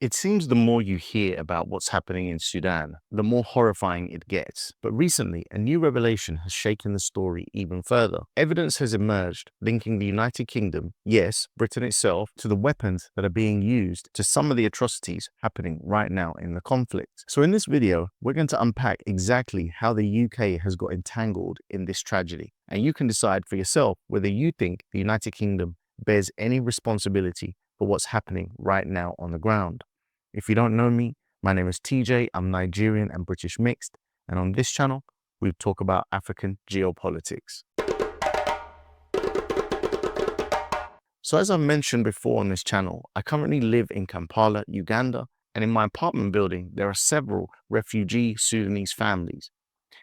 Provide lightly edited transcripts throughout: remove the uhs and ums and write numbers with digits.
It seems the more you hear about what's happening in Sudan, the more horrifying it gets. But recently, a new revelation has shaken the story even further. Evidence has emerged linking the United Kingdom, yes, Britain itself, to the weapons that are being used to some of the atrocities happening right now in the conflict. So in this video, we're going to unpack exactly how the UK has got entangled in this tragedy. And you can decide for yourself whether you think the United Kingdom bears any responsibility for what's happening right now on the ground. If you don't know me, my name is TJ, I'm Nigerian and British mixed, and on this channel, we talk about African geopolitics. So as I mentioned before on this channel, I currently live in Kampala, Uganda, and in my apartment building, there are several refugee Sudanese families.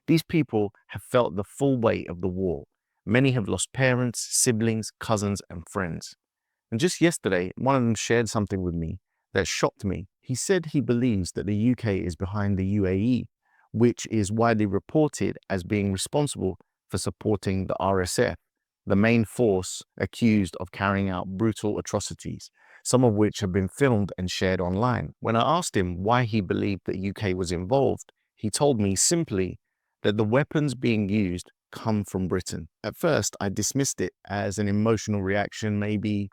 These people have felt the full weight of the war. Many have lost parents, siblings, cousins, and friends. And just yesterday, one of them shared something with me that shocked me. He said he believes that the UK is behind the UAE, which is widely reported as being responsible for supporting the RSF, the main force accused of carrying out brutal atrocities, some of which have been filmed and shared online. When I asked him why he believed the UK was involved, he told me simply that the weapons being used come from Britain. At first, I dismissed it as an emotional reaction, maybe.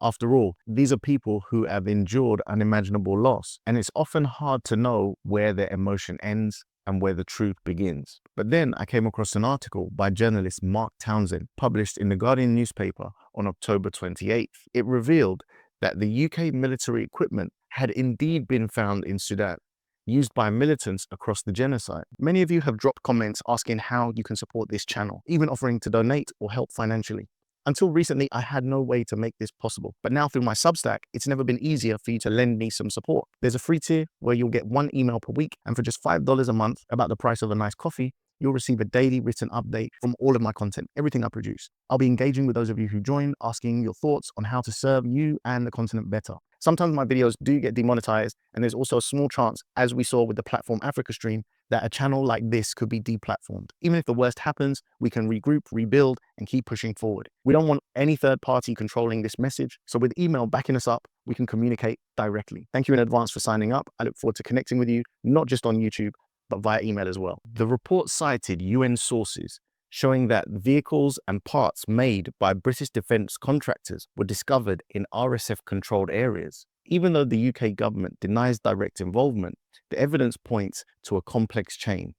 After all, these are people who have endured unimaginable loss, and it's often hard to know where their emotion ends and where the truth begins. But then I came across an article by journalist Mark Townsend, published in the Guardian newspaper on October 28th. It revealed that the UK military equipment had indeed been found in Sudan, used by militants across the genocide. Many of you have dropped comments asking how you can support this channel, even offering to donate or help financially. Until recently, I had no way to make this possible. But now through my Substack, it's never been easier for you to lend me some support. There's a free tier where you'll get one email per week, and for just $5 a month, about the price of a nice coffee, you'll receive a daily written update from all of my content, everything I produce. I'll be engaging with those of you who join, asking your thoughts on how to serve you and the continent better. Sometimes my videos do get demonetized, and there's also a small chance, as we saw with the Platform Africa stream, that a channel like this could be deplatformed. Even if the worst happens, we can regroup, rebuild, and keep pushing forward. We don't want any third party controlling this message, so with email backing us up, we can communicate directly. Thank you in advance for signing up. I look forward to connecting with you, not just on YouTube, but via email as well. The report cited UN sources showing that vehicles and parts made by British defence contractors were discovered in RSF-controlled areas. Even though the UK government denies direct involvement, the evidence points to a complex chain.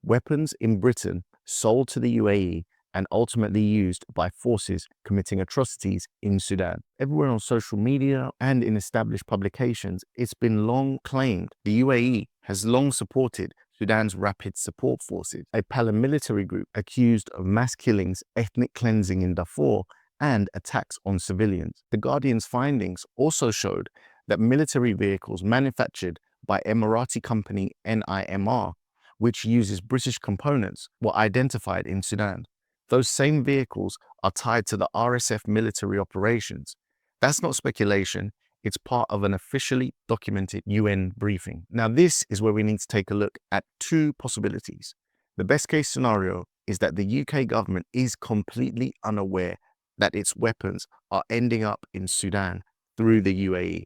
Weapons in Britain sold to the UAE and ultimately used by forces committing atrocities in Sudan. Everywhere on social media and in established publications, it's been long claimed the UAE has long supported Sudan's Rapid Support Forces, a paramilitary group accused of mass killings, ethnic cleansing in Darfur, and attacks on civilians. The Guardian's findings also showed that military vehicles manufactured by Emirati company NIMR, which uses British components, were identified in Sudan. Those same vehicles are tied to the RSF military operations. That's not speculation. It's part of an officially documented UN briefing. Now, this is where we need to take a look at two possibilities. The best case scenario is that the UK government is completely unaware that its weapons are ending up in Sudan through the UAE.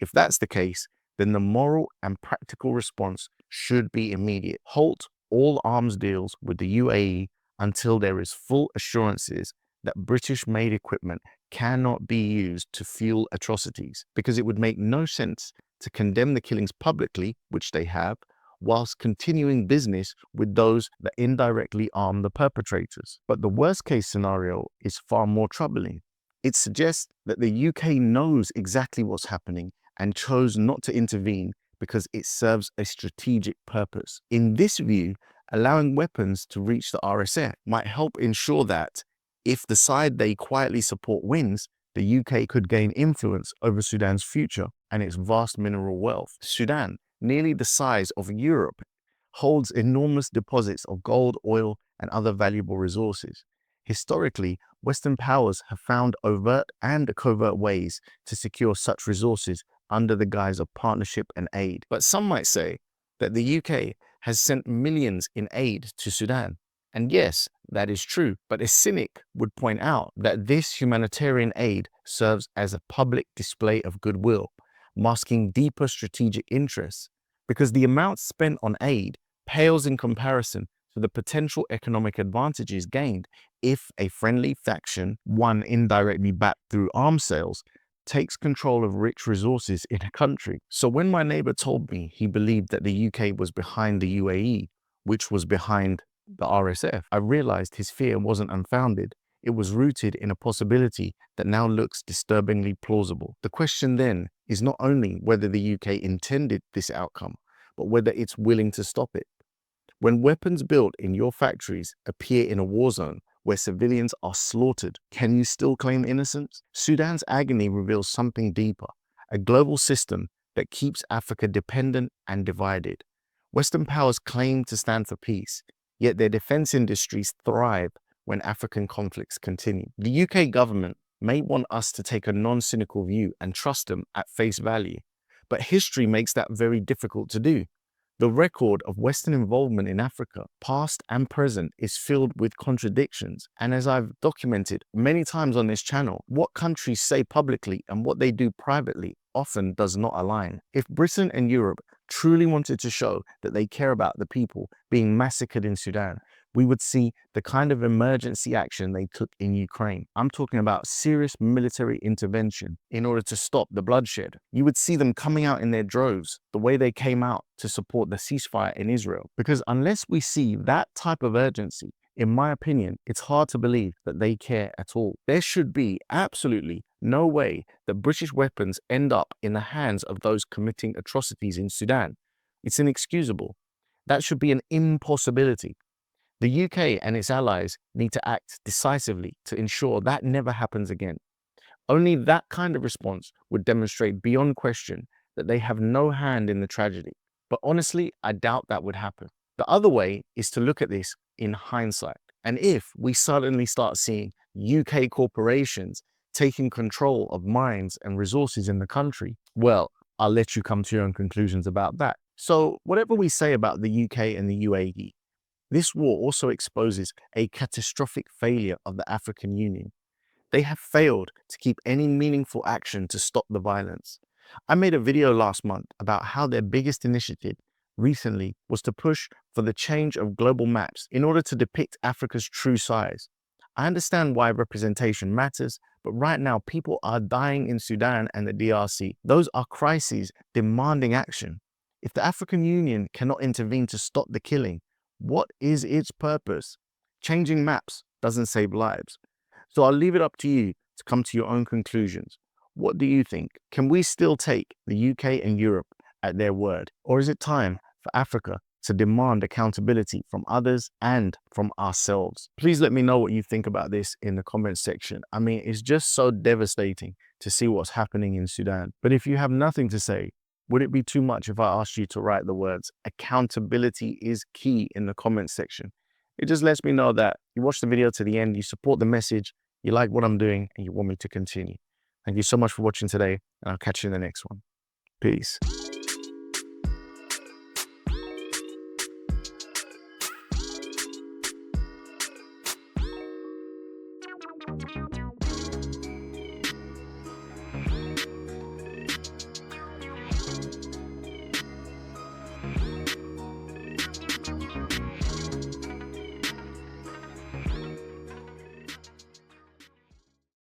If that's the case, then the moral and practical response should be immediate. Halt all arms deals with the UAE until there is full assurances that British-made equipment cannot be used to fuel atrocities, because it would make no sense to condemn the killings publicly, which they have, whilst continuing business with those that indirectly arm the perpetrators. But the worst-case scenario is far more troubling. It suggests that the UK knows exactly what's happening and chose not to intervene because it serves a strategic purpose. In this view, allowing weapons to reach the RSF might help ensure that, if the side they quietly support wins, the UK could gain influence over Sudan's future and its vast mineral wealth. Sudan, nearly the size of Europe, holds enormous deposits of gold, oil, and other valuable resources. Historically, Western powers have found overt and covert ways to secure such resources under the guise of partnership and aid. But some might say that the UK has sent millions in aid to Sudan. And yes, that is true, but a cynic would point out that this humanitarian aid serves as a public display of goodwill, masking deeper strategic interests, because the amount spent on aid pales in comparison to the potential economic advantages gained if a friendly faction, one indirectly backed through arms sales, takes control of rich resources in a country. So when my neighbor told me he believed that the UK was behind the UAE, which was behind the RSF, I realized his fear wasn't unfounded. It was rooted in a possibility that now looks disturbingly plausible. The question then is not only whether the UK intended this outcome, but whether it's willing to stop it. When weapons built in your factories appear in a war zone where civilians are slaughtered, can you still claim innocence? Sudan's agony reveals something deeper, a global system that keeps Africa dependent and divided. Western powers claim to stand for peace, yet their defense industries thrive when African conflicts continue. The UK government may want us to take a non-cynical view and trust them at face value, but history makes that very difficult to do. The record of Western involvement in Africa, past and present, is filled with contradictions. And as I've documented many times on this channel, what countries say publicly and what they do privately often does not align. If Britain and Europe truly wanted to show that they care about the people being massacred in Sudan, we would see the kind of emergency action they took in Ukraine. I'm talking about serious military intervention in order to stop the bloodshed. You would see them coming out in their droves, the way they came out to support the ceasefire in Israel. Because unless we see that type of urgency, in my opinion, it's hard to believe that they care at all. There should be absolutely no way that British weapons end up in the hands of those committing atrocities in Sudan. It's inexcusable. That should be an impossibility. The UK and its allies need to act decisively to ensure that never happens again. Only that kind of response would demonstrate beyond question that they have no hand in the tragedy. But honestly, I doubt that would happen. The other way is to look at this in hindsight. And if we suddenly start seeing UK corporations taking control of mines and resources in the country, well, I'll let you come to your own conclusions about that. So whatever we say about the UK and the UAE, this war also exposes a catastrophic failure of the African Union. They have failed to keep any meaningful action to stop the violence. I made a video last month about how their biggest initiative recently was to push for the change of global maps in order to depict Africa's true size. I understand why representation matters, but right now people are dying in Sudan and the DRC. Those are crises demanding action. If the African Union cannot intervene to stop the killing, what is its purpose? Changing maps doesn't save lives. So I'll leave it up to you to come to your own conclusions. What do you think? Can we still take the UK and Europe at their word? Or is it time for Africa to demand accountability from others and from ourselves? Please let me know what you think about this in the comments section. I mean, it's just so devastating to see what's happening in Sudan. But if you have nothing to say, would it be too much if I asked you to write the words "accountability is key" in the comments section? It just lets me know that you watched the video to the end, you support the message, you like what I'm doing, and you want me to continue. Thank you so much for watching today, and I'll catch you in the next one. Peace.